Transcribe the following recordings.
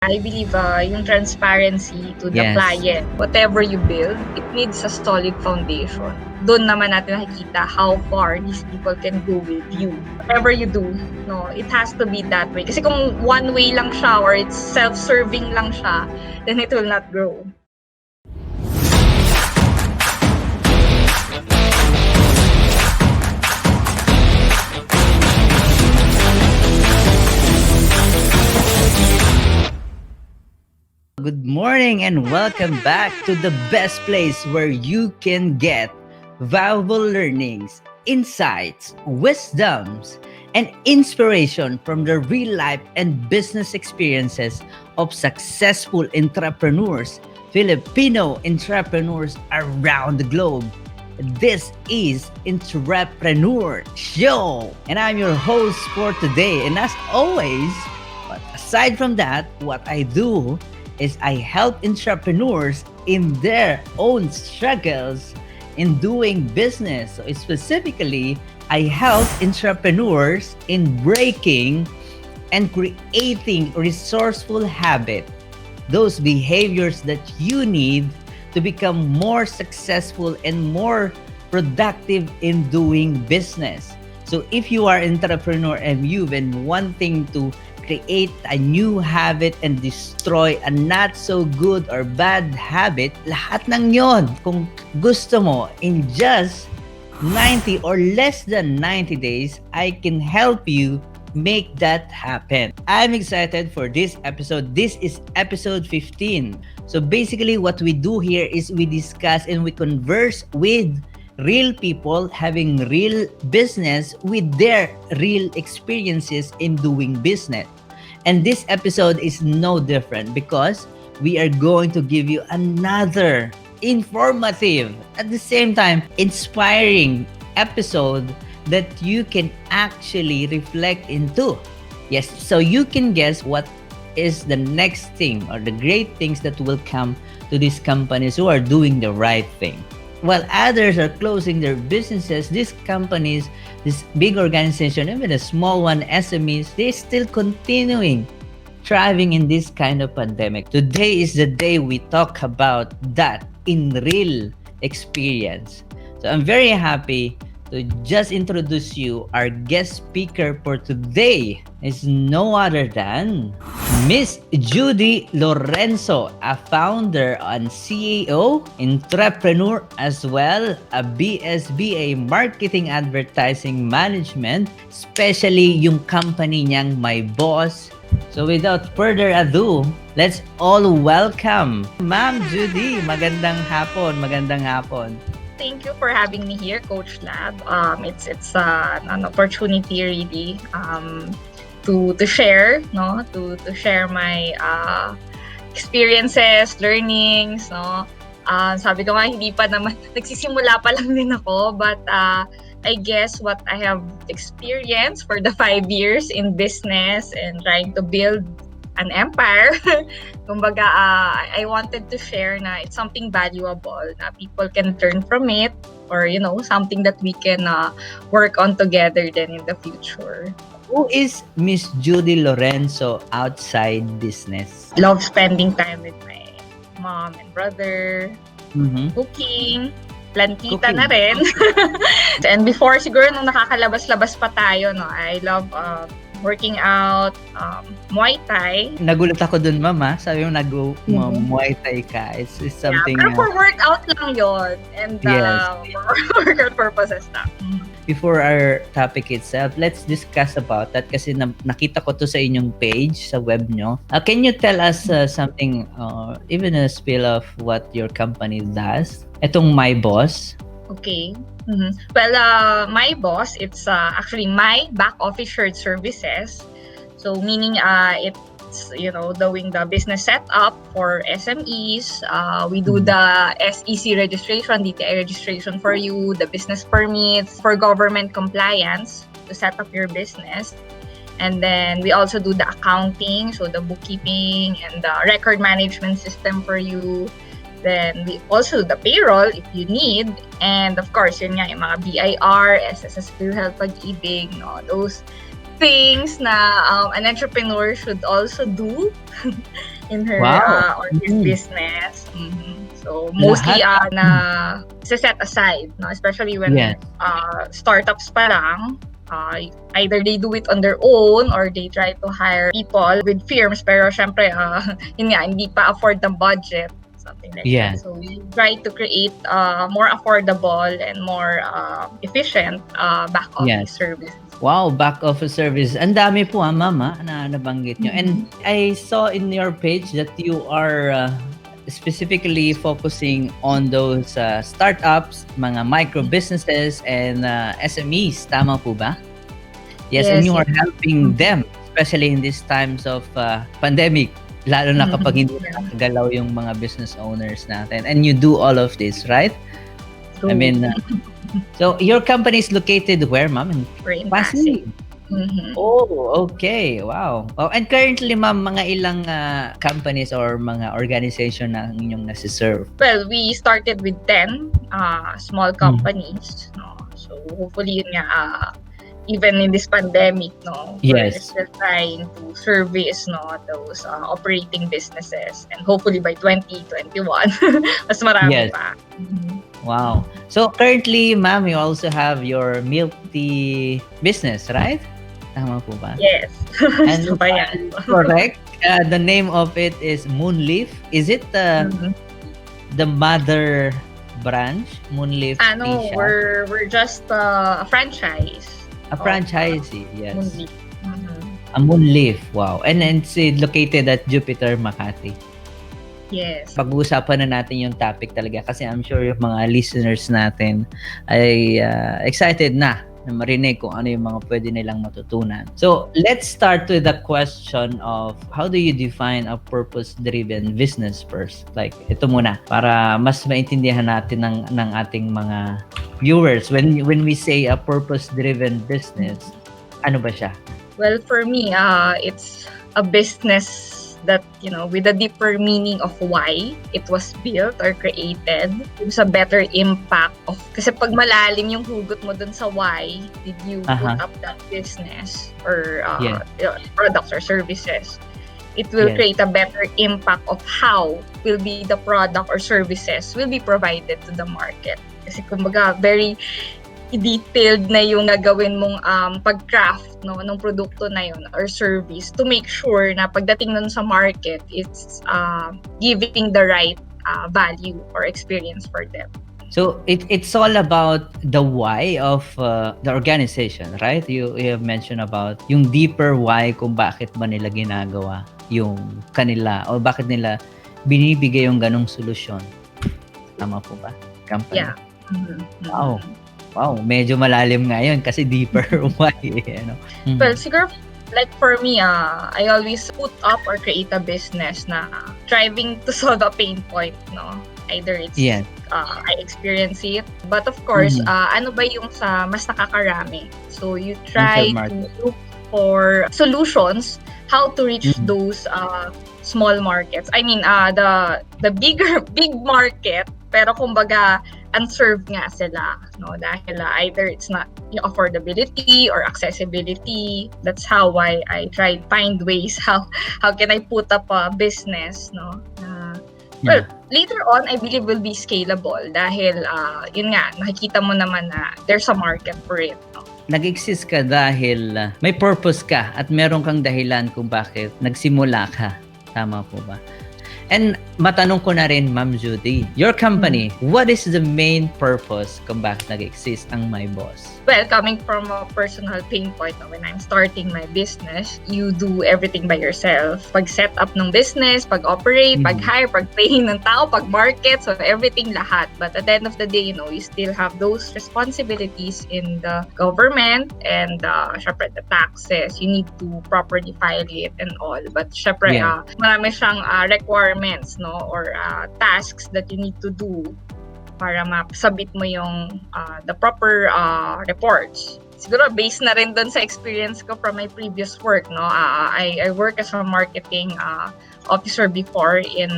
I believe yung transparency to the Yes. client. Whatever you build, it needs a solid foundation. Doon naman natin nakikita how far these people can go with you. Whatever you do, no, it has to be that way. Kasi kung one way lang siya or it's self-serving lang siya, then it will not grow. Good morning and welcome back to the best place where you can get valuable learnings, insights, wisdoms, and inspiration from the real life and business experiences of successful entrepreneurs, Filipino entrepreneurs around the globe. This is Entrepreneur Show, and I'm your host for today. And as always, but aside from that, what I do is I help entrepreneurs in their own struggles in doing business. So specifically, I help entrepreneurs in breaking and creating resourceful habit, those behaviors that you need to become more successful and more productive in doing business. So if you are an entrepreneur and you've been wanting to create a new habit and destroy a not so good or bad habit, lahat ng yon, kung gusto mo, in just 90 or less than 90 days, I can help you make that happen. I'm excited for this episode. This is episode 15. So basically what we do here is we discuss and we converse with real people having real business with their real experiences in doing business. And this episode is no different because we are going to give you another informative, at the same time, inspiring episode that you can actually reflect into. Yes, so you can guess what is the next thing or the great things that will come to these companies who are doing the right thing. While others are closing their businesses, these companies, this big organization, even the small one, SMEs, they're still continuing thriving in this kind of pandemic. Today is the day we talk about that in real experience. So I'm very happy to just introduce you our guest speaker for today is no other than Miss Judy Lorenzo, a founder and CEO, entrepreneur as well, a BSBA Marketing Advertising Management, especially yung company niyang My Boss. So without further ado, let's all welcome Ma'am Judy. Magandang hapon, magandang hapon. Thank you for having me here, Coach Lab. It's an opportunity really to share, no, to share my experiences, learnings, no. Sabi ko nga hindi pa naman nagsisimula pa lang din ako, but I guess what I have experienced for the 5 years in business and trying to build an empire, kumbaga, I wanted to share na it's something valuable na people can learn from it, or something that we can work on together then in the future. Who is Miss Judy Lorenzo outside business? Love spending time with my mom and brother, cooking, plantita na rin. And before, siguro nung nakakalabas-labas pa tayo, no, I love working out, Muay Thai. Nagulat ako dun, Mama. Sabi mo Muay Thai ka. It's something... Yeah, pero for workout lang yun. And yes. For workout purposes lang. Before our topic itself, let's discuss about that kasi nakita ko to sa inyong page, sa web nyo. Can you tell us something, even a spill of what your company does? Itong My Boss. Okay. Well, My Boss, it's actually my back office shared services. So meaning it's doing the business setup for SMEs. We do the SEC registration, DTI registration for you, the business permits for government compliance to set up your business. And then we also do the accounting, so the bookkeeping and the record management system for you. Then we also do the payroll if you need. And of course, yun nga, yung mga BIR, SSS PhilHealth Pag-ibig, no, those things na an entrepreneur should also do in her Wow. or his Mm. business. So mostly Lahat. na set aside, no? Especially when Yes. startups pa lang. Either they do it on their own or they try to hire people with firms, pero syempre yun nga, hindi pa afford the budget, something like that. Yes. So we try to create more affordable and more efficient back office Yes. service. Wow, back office service. Ang dami po ma'am na nabanggit nyo. And I saw in your page that you are specifically focusing on those startups, mga micro businesses and SMEs. Tama po ba? Yes, and you are helping them, especially in these times of pandemic. Lalo na kapag hindi nakagalaw yung mga business owners natin. And you do all of this, right? True. I mean, so your company is located where, ma'am? We're in Pasig. Pasig. Oh, okay. Wow. Oh, and currently, ma'am, mga ilang companies or mga organization na inyong nasiserve? Well, we started with 10 small companies. No? So hopefully, yun nga, even in this pandemic, no, we're still trying to service those operating businesses, and hopefully by 2021, mas marami pa. Wow. So currently, ma'am, you also have your milk tea business, right? Tama po ba? Yes. And correct. The name of it is Moonleaf. Is it the mother branch, Moonleaf? No, we're just a franchise. A franchisee, yes. Moonleaf. A Moonleaf, wow. And it's located at Jupiter, Makati. Yes. Pag-uusapan na natin yung topic talaga kasi I'm sure yung mga listeners natin ay excited na marinig kung ano yung mga pwede nilang matutunan. So, let's start with the question of how do you define a purpose-driven business first? Like, ito muna, para mas maintindihan natin ng ating mga viewers. When we say a purpose-driven business, ano ba siya? Well, for me, it's a business that, with a deeper meaning of why it was built or created, gives a better impact of, kasi pag malalim yung hugot mo dun sa why did you put up that business or products or services, it will create a better impact of how will be the product or services will be provided to the market. Kasi kumbaga, very detailed na yung gagawin mong pag-craft ng produkto na yun or service to make sure na pagdating nun sa market, it's giving the right value or experience for them. So it's all about the why of the organization, right? You have mentioned about yung deeper why kung bakit ba nila ginagawa yung kanila o bakit nila binibigay yung ganong solusyon. Tama po ba? Company? Yeah. Wow, medyo malalim nga yun kasi deeper why. Well, siguro, like for me, I always put up or create a business na striving to solve a pain point, no? Either it's I experience it, but of course, ano ba yung sa mas nakakarami? So you try to look for solutions how to reach those small markets. I mean, the big market, pero kumbaga unserved nga sila, no? Dahil either it's not yung affordability or accessibility. That's how I try to find ways how can I put up a business, no? Well, later on, I believe will be scalable dahil yun nga, nakikita mo naman na there's a market for it, no? Nag-exist ka dahil may purpose ka at meron kang dahilan kung bakit nagsimula ka. Tama po ba? And matanong ko na rin, Ma'am Judy, your company, what is the main purpose kung bakit nag-exist ang My Boss? Well, coming from a personal pain point, when I'm starting my business, you do everything by yourself. Pag-set up ng business, pag-operate, pag-hire, pag-pay ng tao, pag-market, so everything lahat. But at the end of the day, you still have those responsibilities in the government and syempre the taxes. You need to properly file it and all. But syempre, marami siyang requirements, no, or tasks that you need to do para masabit mo yung the proper reports. Siguro based na rin doon sa experience ko from my previous work, no. I work as a marketing officer before in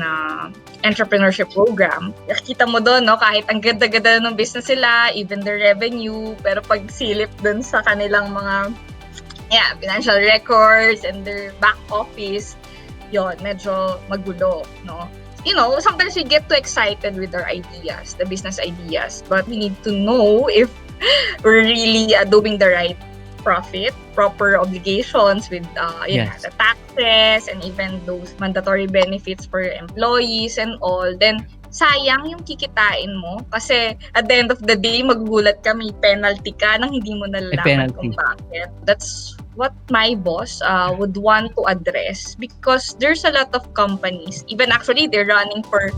entrepreneurship program. Nakita mo doon, no, kahit ang ganda-ganda ng business sila, even their revenue, pero pag silip doon sa kanilang mga financial records and their back office, yon medyo magulo, no? Sometimes we get too excited with our ideas, the business ideas, but we need to know if we're really doing the right profit, proper obligations with Yes. the taxes and even those mandatory benefits for your employees and all. Then sayang yung kikitain mo kasi at the end of the day magugulat ka, may penalty ka nang hindi mo nalalaman kung penalty. bakit. That's what my boss would want to address, because there's a lot of companies, even actually they're running for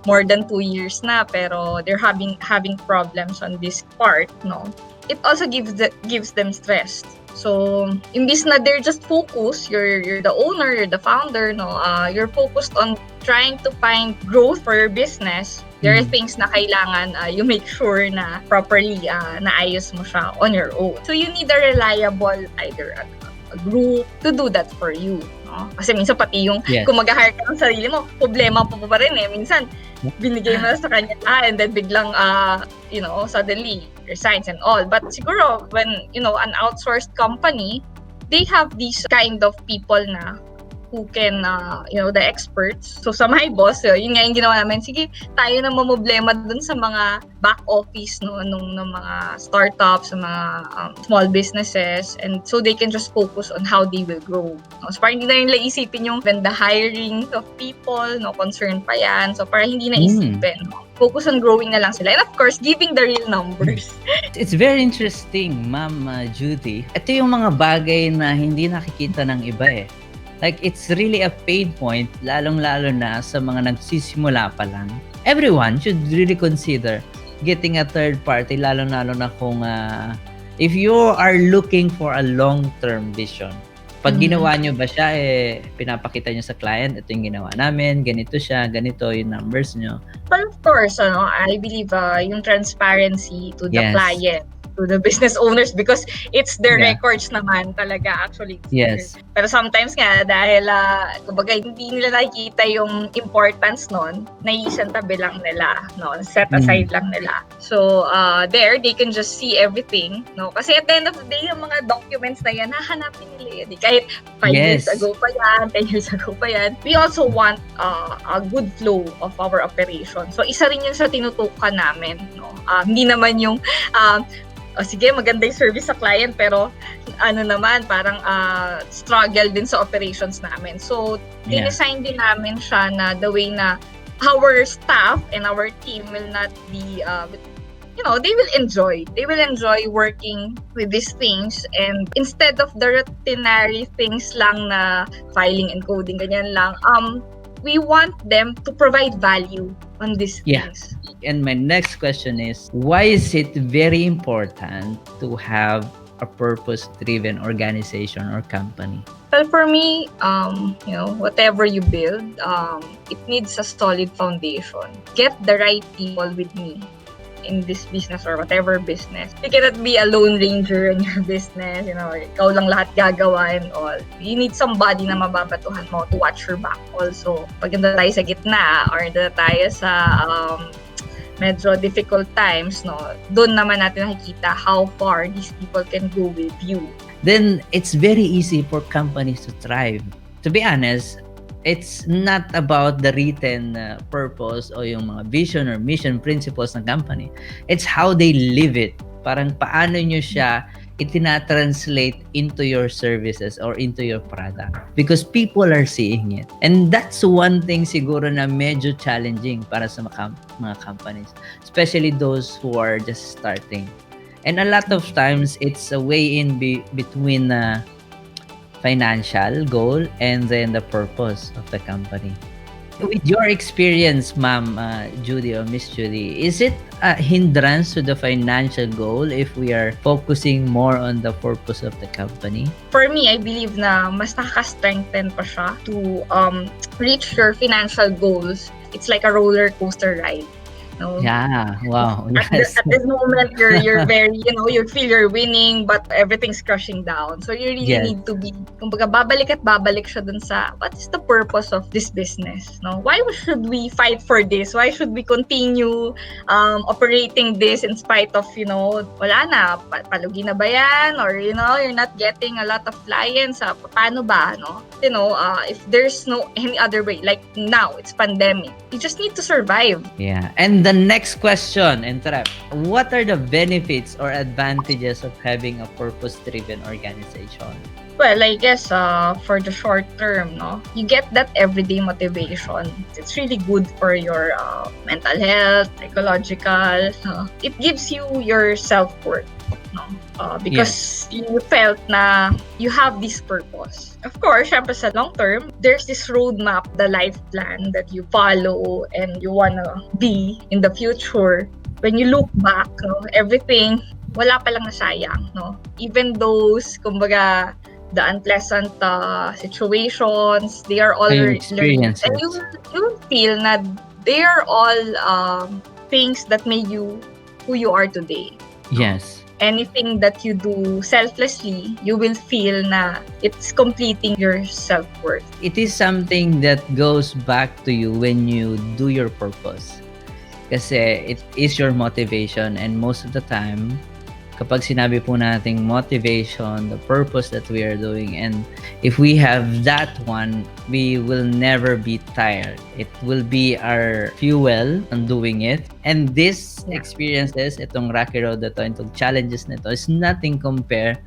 more than 2 years na, pero they're having problems on this part, no? It also gives them stress. So, imbis na they're just focused, you're the owner, you're the founder, no? You're focused on trying to find growth for your business. There are things na kailangan you make sure na properly naayos mo siya on your own. So, you need a reliable either a group to do that for you. No? Kasi minsan pati yung kung mag-hire ka ng sarili mo, problema pa rin eh. Minsan, binigay mo na sa kanya and then biglang, suddenly resigns and all. But siguro, when, an outsourced company, they have these kind of people na who can, the experts. So sa my boss, yun nga yung ginawa namin, sige, tayo na mamblema dun sa mga back office, no, ng mga startups, sa mga small businesses, and so they can just focus on how they will grow. No? So parang hindi na nila isipin yung when the hiring of people, no, concern pa yan. So parang hindi na isipin, no? Focus on growing na lang sila. And of course, giving the real numbers. It's very interesting, Ma'am Judy. Ito yung mga bagay na hindi nakikita ng iba eh. Like, it's really a pain point, lalong-lalo na sa mga nagsisimula pa lang. Everyone should really consider getting a third party, lalong-lalo na kung if you are looking for a long-term vision. Pag ginawa nyo ba siya, pinapakita nyo sa client, ito yung ginawa namin, ganito siya, ganito yung numbers nyo. But of course, I believe yung transparency to the client, to the business owners, because it's their records naman talaga actually. Yes. Pero sometimes nga dahil kumbaga hindi nila nakikita yung importance nun, naiisan tabi lang nila, no, set aside lang nila. So there they can just see everything, no, kasi at the end of the day yung mga documents na yan hahanapin nila yan, kahit 5 years ago pa yan, 10 years ago pa yan. We also want a good flow of our operation. So isa rin yun sa tinutukan namin, no. Hindi naman yung sige, maganda yung service sa client, pero naman, parang struggle din sa operations namin. So, dinesign din namin siya na the way na our staff and our team will not be, they will enjoy. They will enjoy working with these things, and instead of the routinary things lang na filing and coding, ganyan lang, we want them to provide value on these things. And my next question is, why is it very important to have a purpose-driven organization or company? Well, for me, whatever you build, it needs a solid foundation. Get the right people with me in this business or whatever business. You cannot be a lone ranger in your business, ikaw lang lahat gagawa and all. You need somebody na mababatuhan mo to watch your back also. Pag nandun tayo sa gitna or nandun tayo sa medyo difficult times, no, doon naman natin nakikita how far these people can go with you. Then it's very easy for companies to thrive. To be honest, it's not about the written purpose o yung mga vision or mission principles ng company. It's how they live it. Parang paano nyo siya itinatranslate into your services or into your product. Because people are seeing it. And that's one thing siguro na medyo challenging para sa mga companies. Especially those who are just starting. And a lot of times, it's a way in between financial goal and then the purpose of the company. With your experience, Ma'am Judy or Miss Judy, is it a hindrance to the financial goal if we are focusing more on the purpose of the company? For me, I believe na mas nakaka-strengthen pa siya to reach your financial goals. It's like a roller coaster ride. No, Yeah. Wow. Yes. at this moment you're very, you feel you're winning but everything's crashing down, so you really Yes. need to be, kumbaga, babalik at babalik siya dun sa what is the purpose of this business, no? Why should we fight for this? Why should we continue operating this in spite of, wala na, palugi na ba yan, or you're not getting a lot of clients, paano ba, no? If there's no any other way, like now it's pandemic, you just need to survive. Yeah. And the next question, Entrep, what are the benefits or advantages of having a purpose-driven organization? Well, I guess for the short term, no, you get that everyday motivation. It's really good for your mental health, psychological. It gives you your self-worth, no? Because you felt na you have this purpose. Of course, syempre sa long term, there's this roadmap, the life plan that you follow and you wanna be in the future. When you look back, no, everything, wala palang nasayang, no? Even those, kumbaga, the unpleasant situations, they are all learning. And you will feel na they are all things that made you who you are today. Yes. Anything that you do selflessly, you will feel na it's completing your self-worth. It is something that goes back to you when you do your purpose. Kasi it is your motivation, and most of the time, kapag sinabi po nating motivation, the purpose that we are doing, and if we have that one, we will never be tired. It will be our fuel on doing it. And this experiences, itong rocky road na to, itong challenges na to, is nothing compared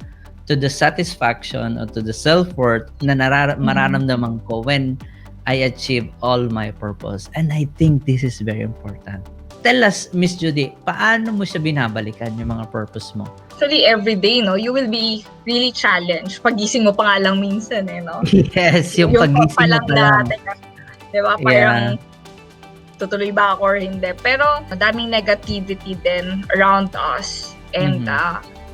to the satisfaction or to the self-worth na mararamdaman ko when I achieve all my purpose. And I think this is very important. Tell us, Miss Judy, paano mo siya binabalikan yung mga purpose mo? Actually, every day, no, you will be really challenged. Pagising mo pa nga lang minsan, no? Yes, yung pagising mo pa lang. Diba? Parang tutuloy ba ako or hindi. Pero madaming negativity din around us. And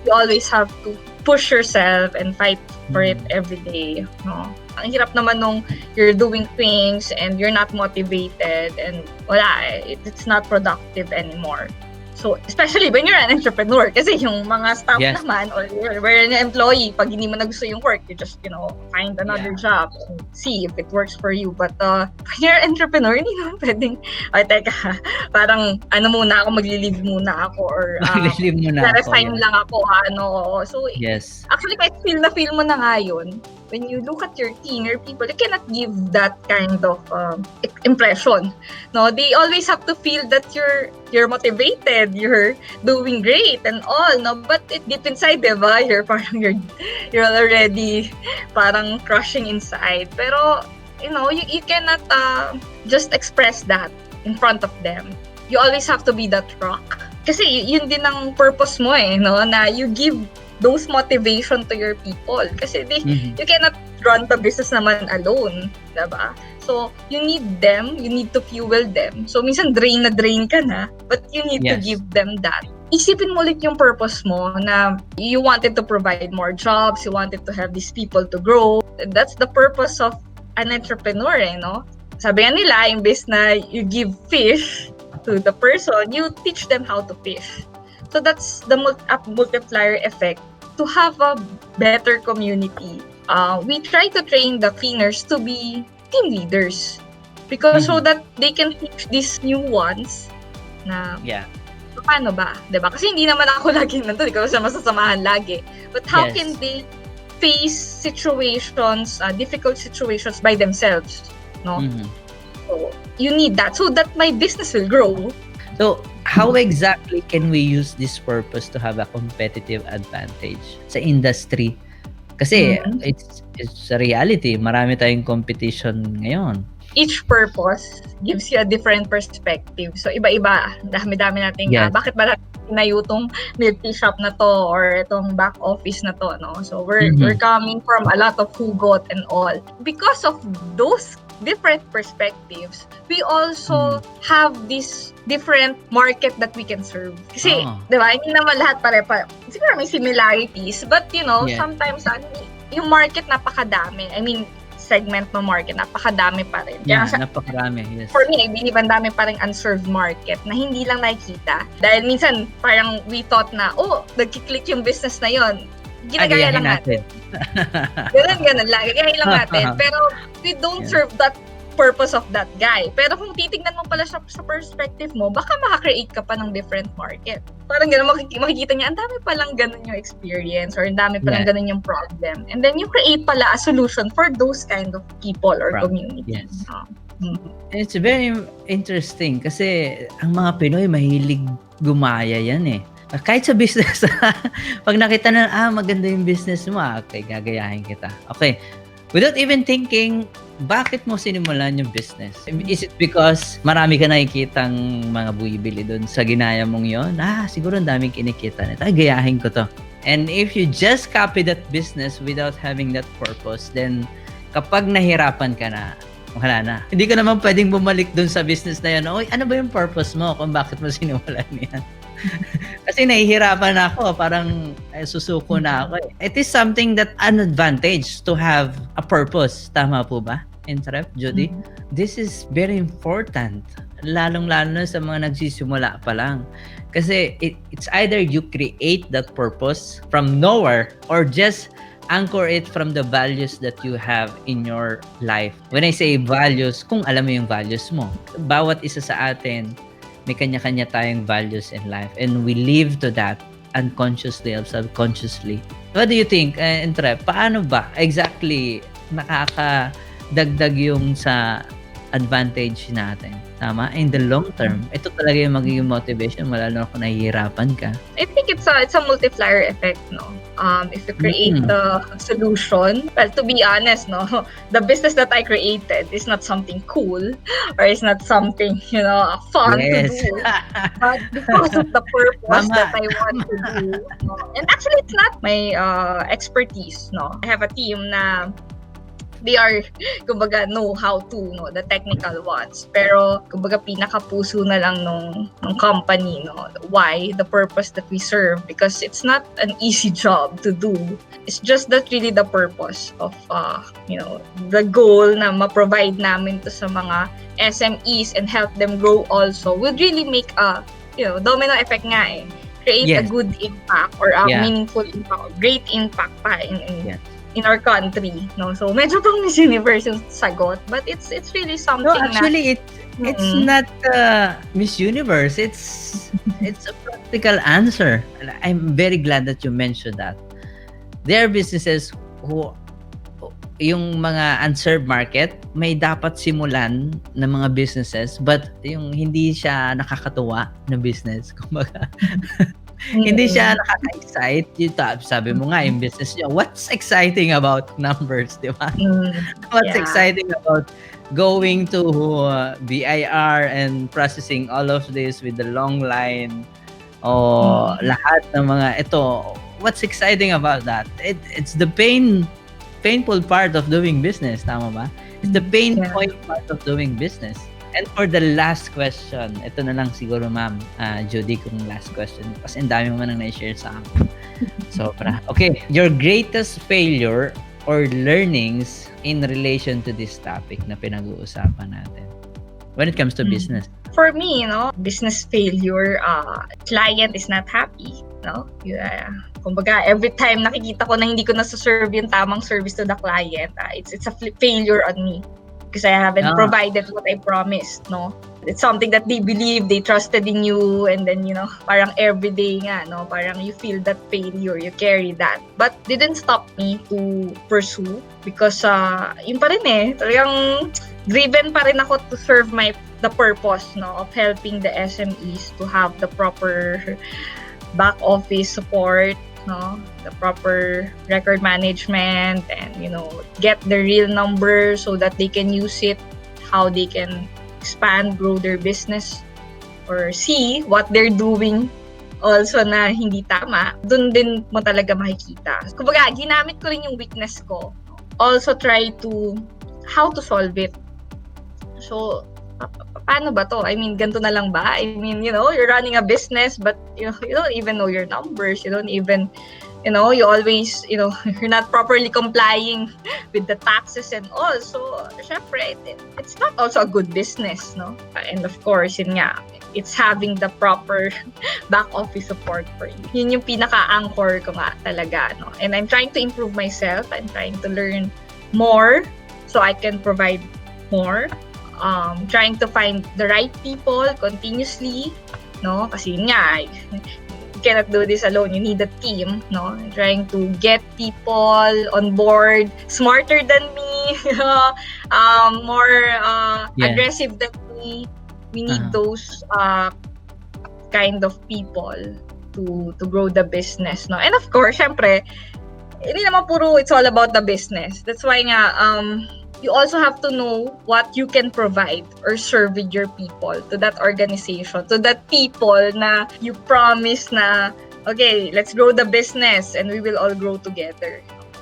you always have to push yourself and fight for it every day, no? Ang hirap naman nung you're doing things and you're not motivated and wala, it's not productive anymore. So, especially when you're an entrepreneur, kasi yung mga staff naman, or you're an employee, pag hindi mo na gusto yung work, you just, find another job and see if it works for you. But when you're an entrepreneur, hindi naman pwedeng, teka, parang, muna ako, maglilive muna ako, or resign lang ako, So, actually, kahit feel mo na nga yun, when you look at your team, your people, you cannot give that kind of impression. No, they always have to feel that you're motivated, you're doing great and all, no, but deep inside, diba, you're already parang crushing inside. Pero you cannot just express that in front of them. You always have to be that rock. Kasi yun din ang purpose mo, no, na you give those motivation to your people. Kasi you cannot run the business naman alone, diba? So, you need them, you need to fuel them. So, minsan drain ka na, but you need to give them that. Isipin mo ulit yung purpose mo na you wanted to provide more jobs, you wanted to have these people to grow. That's the purpose of an entrepreneur, no? Sabi nga nila, imbes na you give fish to the person, you teach them how to fish. So, that's the multiplier effect to have a better community. We try to train the cleaners to be team leaders because so that they can teach these new ones na paano ba, diba? Kasi hindi naman ako lagi nandun, ikaw sa masasamahan lagi. But how can they face situations, difficult situations by themselves, no? So, you need that so that my business will grow. So, how exactly can we use this purpose to have a competitive advantage sa industry? Kasi it's a reality. Marami tayong competition ngayon. Each purpose gives you a different perspective. So, iba-iba. Dami-dami nating, bakit ba natin tinayo itong milk tea shop na to or itong back office na to, no? So, we're coming from a lot of hugot and all. Because of those different perspectives, we also have this different market that we can serve. Kasi, di ba, hindi naman lahat pare-pare. Siguro may similarities, but sometimes yung market napakadami. I mean, segment ng market, napakadami pa rin. Yeah, napakarami, yes. For me, I believe ang dami pa rin unserved market na hindi lang nakikita. Dahil minsan, parang we thought na, nagkiklik yung business na yon, ginagaya lang natin. Ganun lang, gagayahin lang natin. Pero we don't serve that purpose of that guy. Pero kung titignan mo pala siya sa perspective mo, baka makakreate ka pa ng different market. Parang gano'n, makikita niya, ang dami palang ganun yung experience or ang dami palang ganun yung problem. And then you create pala a solution for those kind of people or communities. Yes. It's very interesting kasi ang mga Pinoy mahilig gumaya yan eh. Kahit sa business, pag nakita na, maganda yung business mo, okay, gagayahin kita. Okay, without even thinking, bakit mo sinimulan yung business? Is it because marami ka nakikitang mga buibili doon sa ginaya mong yon? Siguro ang daming kinikita nito. Gayahin ko to. And if you just copy that business without having that purpose, then kapag nahirapan ka na, wala na. Hindi ka naman pwedeng bumalik doon sa business na yun. Ano ba yung purpose mo kung bakit mo sinimulan yan? Kasi nahihirapan na ako, parang susuko na ako eh. It is something that an advantage to have a purpose. Tama po ba, Entrep, Judy? This is very important, lalong-lalo na sa mga nagsisimula pa lang. Kasi it's either you create that purpose from nowhere or just anchor it from the values that you have in your life. When I say values, kung alam mo yung values mo. Bawat isa sa atin, may kanya-kanya tayong values in life and we live to that unconsciously or subconsciously. What do you think, Entrep? Paano ba exactly nakakadagdag yung sa advantage natin? Tama? In the long term, ito talaga yung magiging motivation, lalo na kung nahihirapan ka. I think it's a multiplier effect, no? If you create the solution, well, to be honest, no, the business that I created is not something cool or it's not something, fun to do. But because of the purpose that I want to do, no? And actually, it's not my expertise, no? I have a team na they are, kumbaga, know how to, no, the technical ones. Pero, kumbaga, pinaka-puso na lang nung company, no. Why? The purpose that we serve. Because it's not an easy job to do. It's just that really the purpose of, the goal na ma-provide namin to sa mga SMEs and help them grow also would really make a, domino effect nga eh. Create a good impact or a meaningful impact, great impact pa in our country, no? So medyo pang Miss Universe yung sagot, but it's really something. No, actually, it's not Miss Universe. It's a practical answer. I'm very glad that you mentioned that. There are businesses who yung mga unserved market may dapat simulan ng mga businesses, but yung hindi siya nakakatuwa na business, kumbaga. Hindi siya nakaka-excite. Sabi mo nga, yung business niya, what's exciting about numbers, di ba? What's exciting about going to BIR and processing all of this with the long line? Lahat ng mga ito. What's exciting about that? It's the painful part of doing business, tama ba? It's the pain point part of doing business. And for the last question, ito na lang siguro, Ma'am Judy, kung last question. Kasi ang dami mo nang na-share sa akin. Sobra. Okay, your greatest failure or learnings in relation to this topic na pinag-uusapan natin when it comes to business. For me, business failure, client is not happy, no? Kumbaga, every time nakikita ko na hindi ko nasa-serve yung tamang service to the client, it's a failure on me. Because I haven't provided what I promised, no? It's something that they believe, they trusted in you, and then, parang everyday nga, no? Parang you feel that failure, you carry that. But didn't stop me to pursue because, yun pa rin eh, talagang driven pa rin ako to serve the purpose, no? Of helping the SMEs to have the proper back office support, no, the proper record management, and get the real numbers so that they can use it, how they can expand, grow their business, or see what they're doing also na hindi tama. Doon din mo talaga makikita. Kumbaga, ginamit ko rin yung weakness ko. Also try to how to solve it. So paano ba to? I mean, ganito na lang ba? I mean, you're running a business, but you don't even know your numbers. You don't even, you always, you're not properly complying with the taxes and all. So, syempre, it's not also a good business, no? And of course, yun nga, it's having the proper back office support for you. Yun yung pinaka-anchor ko nga talaga, no? And I'm trying to improve myself. I'm trying to learn more so I can provide more. Trying to find the right people continuously, no? Kasi yun nga, you cannot do this alone. You need a team, no? Trying to get people on board, smarter than me, more aggressive than me. We need those kind of people to grow the business, no? And of course, syempre, hindi naman puro it's all about the business. That's why nga, you also have to know what you can provide or serve with your people, to that organization, to that people na you promise na, okay, let's grow the business and we will all grow together.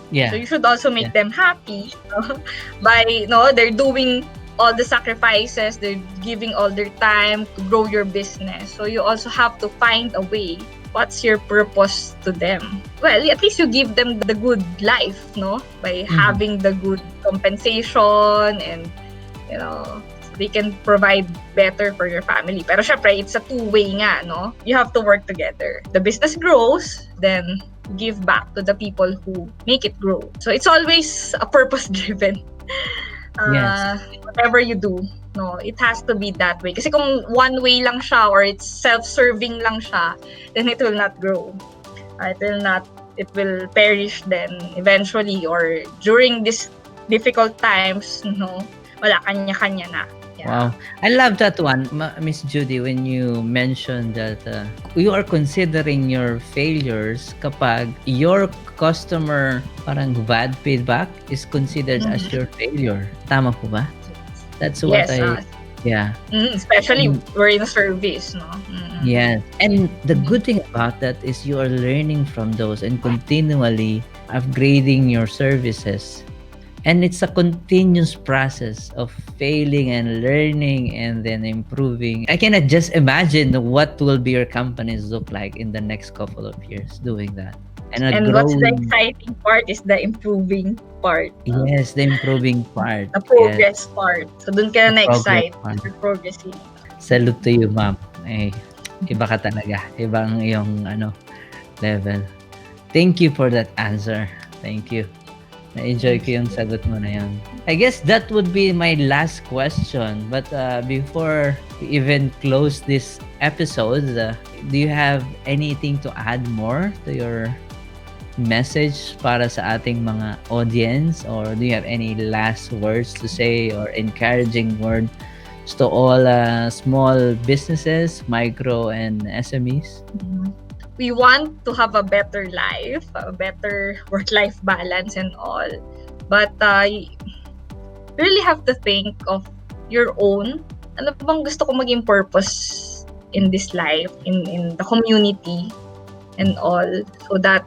Yeah. So you should also make them happy, by, they're doing all the sacrifices, they're giving all their time to grow your business. So you also have to find a way. What's your purpose to them? Well, at least you give them the good life, no? By having the good compensation and, they can provide better for your family. Pero syempre, it's a two-way nga, no? You have to work together. The business grows, then give back to the people who make it grow. So it's always a purpose-driven. Whatever you do, no, it has to be that way. Kasi kung one way lang siya or it's self-serving lang siya, then it will not grow. It will perish then eventually, or during these difficult times, wala kanya-kanya na. Yeah. Wow. I love that one, Miss Judy, when you mentioned that you are considering your failures kapag your customer parang bad feedback is considered as your failure. Tama po ba? That's what especially we're in a service, no? Yes. And the good thing about that is you are learning from those and continually upgrading your services. And it's a continuous process of failing and learning and then improving. I cannot just imagine what will be your companies look like in the next couple of years doing that. And what's the exciting part is the improving part. Yes, the improving part. The progress part. So dun ka na excited. Progressing. Salute to you, ma'am. Ay, iba ka talaga. Ibang yung level. Thank you for that answer. Thank you. Na-enjoy ko yung sagot mo na yun. I guess that would be my last question. But before we even close this episode, do you have anything to add more to your message para sa ating mga audience? Or do you have any last words to say or encouraging words to all small businesses, micro and SMEs? We want to have a better life, a better work-life balance and all. But you really have to think of your own. Ano bang gusto ko maging purpose in this life, in the community and all. So that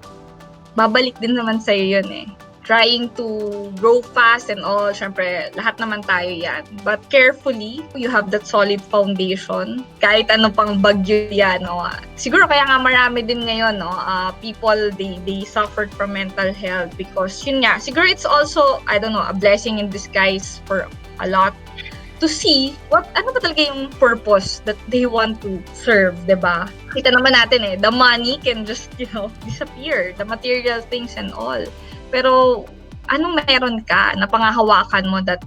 babalik din naman sa'yo yun eh. Trying to grow fast and all, syempre, lahat naman tayo yan. But carefully, you have that solid foundation. Kahit ano pang bagyo yan, no? Siguro kaya nga marami din ngayon, no? People, they suffered from mental health because, yun nga, siguro it's also, I don't know, a blessing in disguise for a lot to see ano ba talaga yung purpose that they want to serve, diba? Kita naman natin the money can just, disappear, the material things and all. Pero anong meron ka na pangahawakan mo that,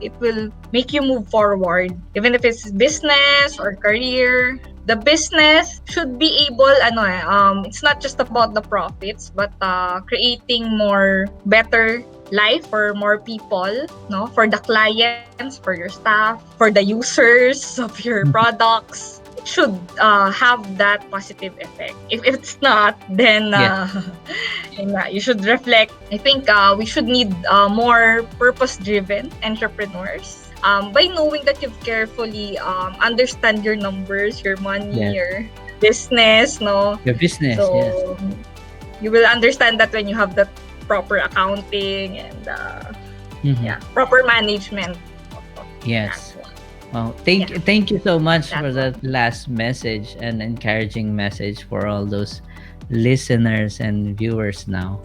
it will make you move forward. Even if it's business or career, the business should be able, it's not just about the profits, but creating more better life for more people, no? For the clients, for your staff, for the users of your products. It should have that positive effect. If it's not, then you should reflect. I think we should need more purpose-driven entrepreneurs. By knowing that you've carefully understand your numbers, your money, your business, no? Your business, so, you will understand that when you have that proper accounting and proper management. Yes. Well, Yeah, thank you so much for that's all. that last message and encouraging message for all those listeners and viewers now.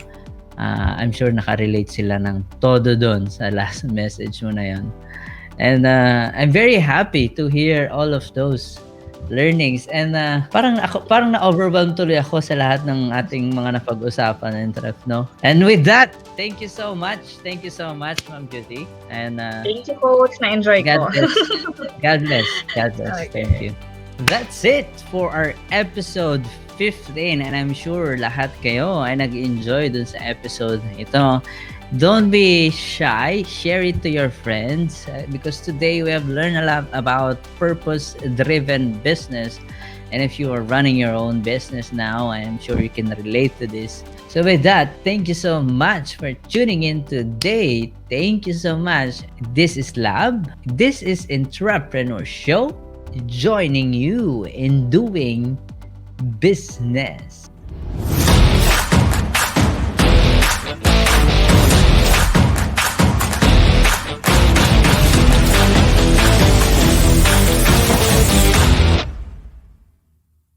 I'm sure nakarelate sila ng todo doon sa last message mo na yon. And I'm very happy to hear all of those learnings. And parang na-overwhelm tuloy ako sa lahat ng ating mga napag-usapan and trip, no? And with that, thank you so much. Thank you so much, Ma'am Judy. And Thank you, Coach. Na-enjoy God ko. bless. God bless. God bless. Thank Okay. you. That's it for our episode 15, and I'm sure lahat kayo ay nag-enjoy dun sa episode na ito. Don't be shy. Share it to your friends because today we have learned a lot about purpose-driven business. And if you are running your own business now, I'm sure you can relate to this. So with that, thank you so much for tuning in today. Thank you so much. This is Lab. This is Entrepreneur Show, joining you in doing business.